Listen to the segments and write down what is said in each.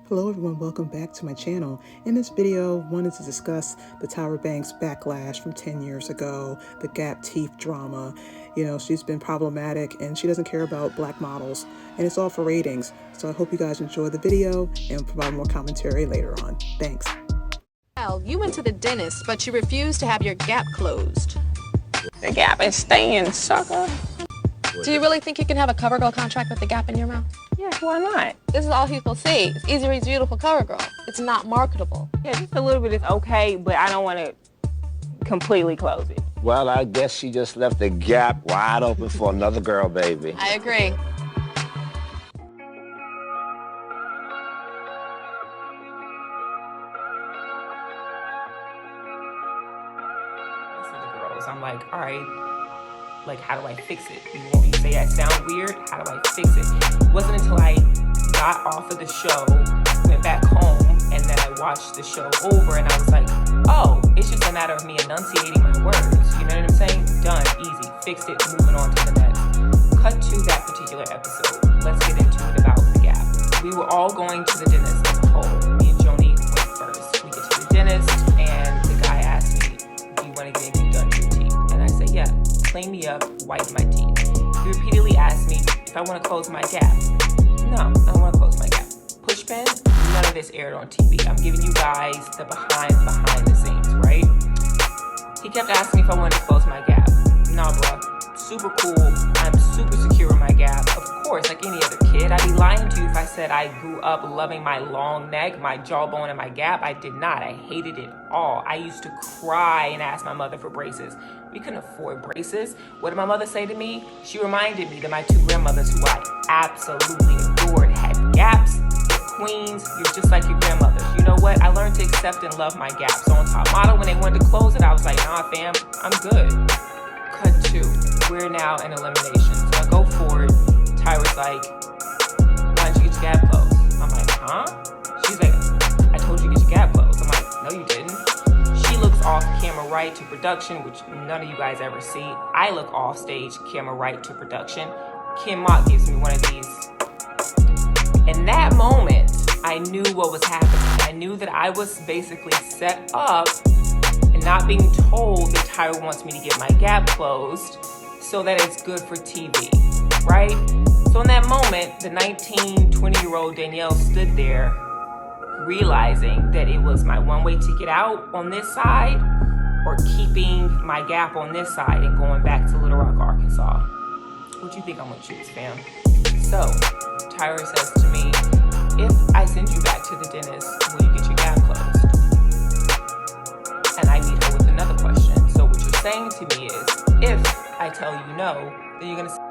Hello everyone, welcome back to my channel. In this video, I wanted to discuss the Tyra Banks backlash from 10 years ago, the gap teeth drama. You know, she's been problematic and she doesn't care about black models, and it's all for ratings. So I hope you guys enjoy the video and provide more commentary later on. Thanks. Well, you went to the dentist, but you refused to have your gap closed. The gap is staying, sucker. Do you really think you can have a CoverGirl contract with the gap in your mouth? Yeah, why not? This is all people see. It's Easy Reads Beautiful CoverGirl. It's not marketable. Yeah, just a little bit is okay, but I don't want to completely close it. Well, I guess she just left the gap wide open for another girl, baby. I agree. I'm like, all right, like, how do I fix it? You want me to say I sound weird? How do I fix it? It wasn't until I got off of the show, went back home, and then I watched the show over, and I was like, oh, it's just a matter of me enunciating my words. You know what I'm saying? Done, easy, fixed it, moving on to the next. Cut to that particular episode. Let's get into it about the gap. We were all going to the dentist as a whole. Me and Joni went first. We get to the dentist, and the guy asked me, do you want to get anything done to your teeth? And I said, yeah, clean me up, whiten my teeth. He repeatedly asked me if I want to close my gap. No, I don't want to close my gap. Pushpin, none of this aired on TV. I'm giving you guys the behind the scenes, right? He kept asking me if I wanted to close my gap. Nah, bro, super cool. I'm super secure in my gap. Of course, like any other kid. I'd be lying to you if I said I grew up loving my long neck, my jawbone, and my gap. I did not. I hated it all. I used to cry and ask my mother for braces. We couldn't afford braces. What did my mother say to me? She reminded me that my two grandmothers, who I absolutely adored, had gaps. You're queens. You're just like your grandmothers. You know what? I learned to accept and love my gap. So on Top Model, when they wanted to close it, I was like, nah, fam, I'm good. Cut to, we're now in elimination. So I go forward. Tyra's like, why don't you get your gap closed? I'm like, huh? She's like, I told you to get your gap closed. I'm like, no, you didn't. She looks off camera right to production, which none of you guys ever see. I look off stage, camera right to production. Kim Mott gives me one of these. In that moment, I knew what was happening. I knew that I was basically set up and not being told that Tyra wants me to get my gap closed so that it's good for TV, right? So in that moment, the 19, 20-year-old Danielle stood there realizing that it was my one-way ticket out on this side or keeping my gap on this side and going back to Little Rock, Arkansas. What do you think I'm gonna choose, fam? So Tyra says to me, if I send you back to the dentist, will you get your gap closed? And I meet her with another question. So what you're saying to me is, if I tell you no, then you're gonna say,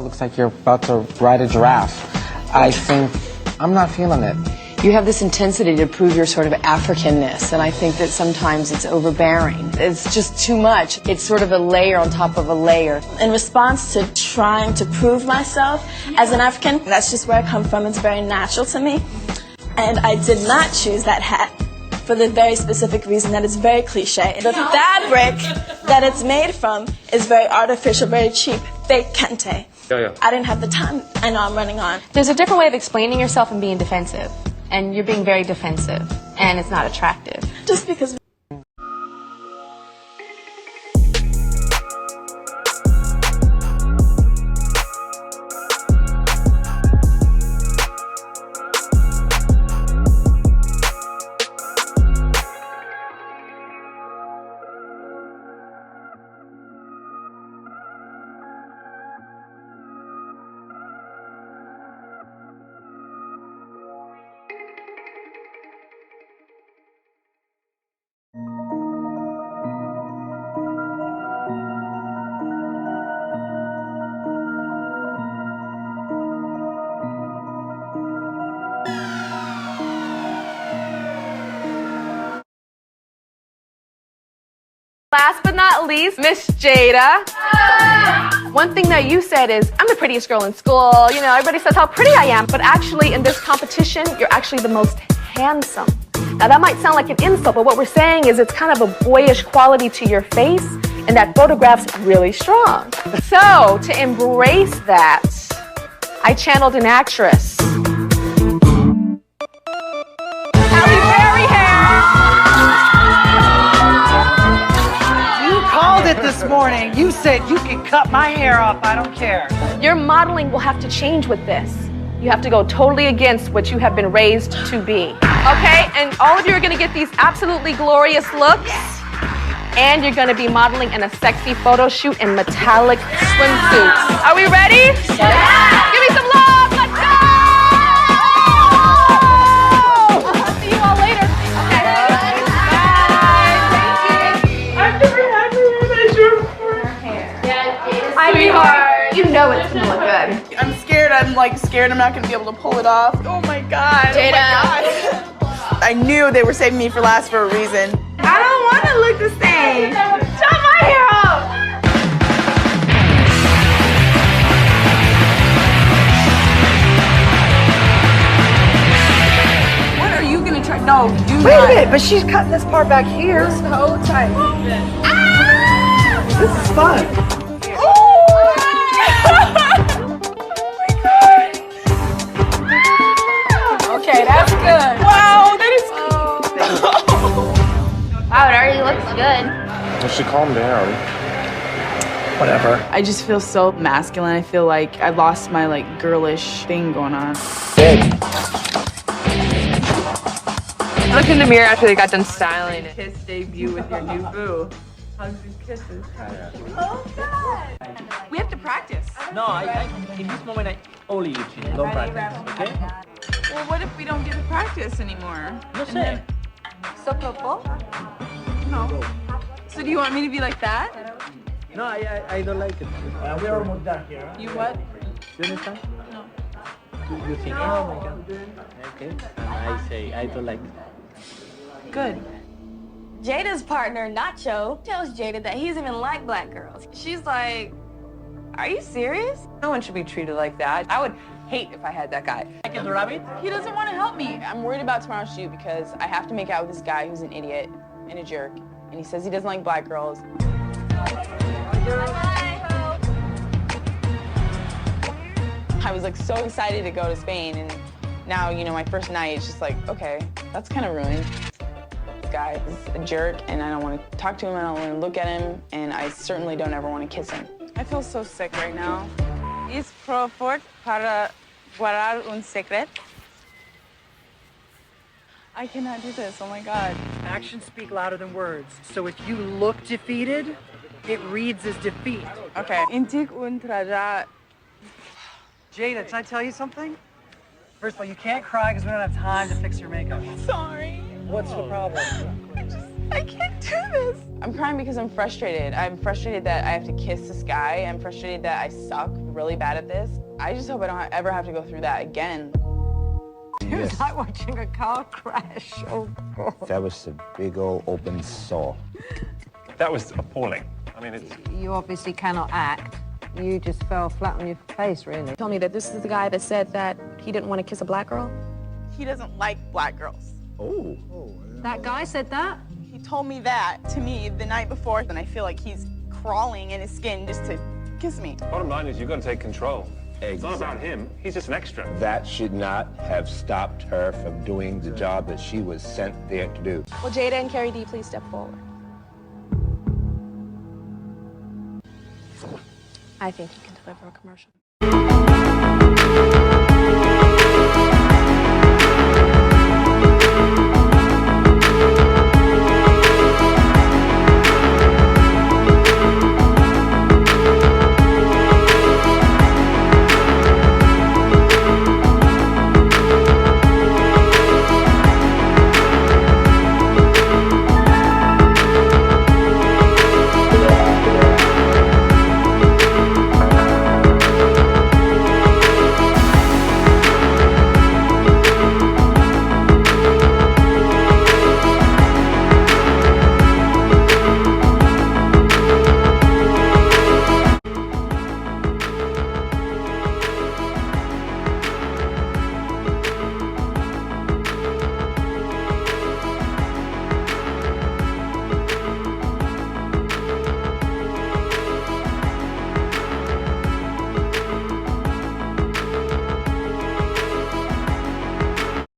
Looks like you're about to ride a giraffe. I think I'm not feeling it. You have this intensity to prove your sort of Africanness, and I think that sometimes it's overbearing. It's just too much. It's sort of a layer on top of a layer. In response to trying to prove myself as an African, that's just where I come from. It's very natural to me. And I did not choose that hat for the very specific reason that it's very cliche. The fabric that it's made from is very artificial, very cheap, fake kente. I didn't have the time. I know I'm running on. There's a different way of explaining yourself and being defensive. And you're being very defensive, and it's not attractive. Just because. Last but not least, Miss Jada. One thing that you said is, I'm the prettiest girl in school. You know, everybody says how pretty I am, but actually in this competition, you're actually the most handsome. Now that might sound like an insult, but what we're saying is it's kind of a boyish quality to your face, and that photograph's really strong. So to embrace that, I channeled an actress. This morning, you said you can cut my hair off, I don't care. Your modeling will have to change with this. You have to go totally against what you have been raised to be. Okay, and all of you are gonna get these absolutely glorious looks. And you're gonna be modeling in a sexy photo shoot in metallic swimsuits. Are we ready? Yeah! Give me some love, let's go! I'll see you all later. Okay. Sweetheart, you know it's gonna look good. I'm scared. I'm like scared I'm not gonna be able to pull it off. Oh my god. Jada. Oh my god. I knew they were saving me for last for a reason. I don't want to look the same. Chop my hair off. What are you gonna try? No, do not. Wait a minute, but she's cutting this part back here. So tight. Ah! This is fun. Okay, that's good. Wow, that is Wow, it already looks good. You should calm down. Whatever. I just feel so masculine. I feel like I lost my like girlish thing going on. Look in the mirror after they got done styling it. Kiss debut with your new boo. Hugs and kisses. Oh god. We have to practice. No, in this moment, I only you two. Don't practice, okay? Well, what if we don't get to practice anymore? No sé. So purple? No. So do you want me to be like that? No, I don't like it. We are almost done here. You what? You understand? No. You think, oh my god. Okay. And I say, I don't like it. Good. Jada's partner, Nacho, tells Jada that he doesn't even like black girls. She's like, are you serious? No one should be treated like that. I would hate if I had that guy. Like the rabbit? He doesn't want to help me. I'm worried about tomorrow's shoot because I have to make out with this guy who's an idiot and a jerk, and he says he doesn't like black girls. I was like so excited to go to Spain, and now, you know, my first night, it's just like, okay, that's kind of ruined. This guy is a jerk, and I don't want to talk to him, I don't want to look at him, and I certainly don't ever want to kiss him. I feel so sick right now. ¿Es Crawford para guardar un secreto? I cannot do this, oh my god. Actions speak louder than words. So if you look defeated, it reads as defeat. Okay. Intik un traja. Jada, can I tell you something? First of all, you can't cry because we don't have time to fix your makeup. Sorry. What's the problem? I can't do this. I'm crying because I'm frustrated. I'm frustrated that I have to kiss this guy. I'm frustrated that I suck really bad at this. I just hope I don't ever have to go through that again. It was Yes. like watching a car crash. Oh, God. That was a big old open sore. That was appalling. I mean, it's... You obviously cannot act. You just fell flat on your face, really. Told me that this is the guy that said that he didn't want to kiss a black girl. He doesn't like black girls. Oh. That guy said that? He told me that to me the night before, and I feel like he's crawling in his skin just to kiss me. Bottom line is you've got to take control. Exactly. It's not about him. He's just an extra. That should not have stopped her from doing the job that she was sent there to do. Will Jada and Carrie D please step forward? I think you can deliver a commercial.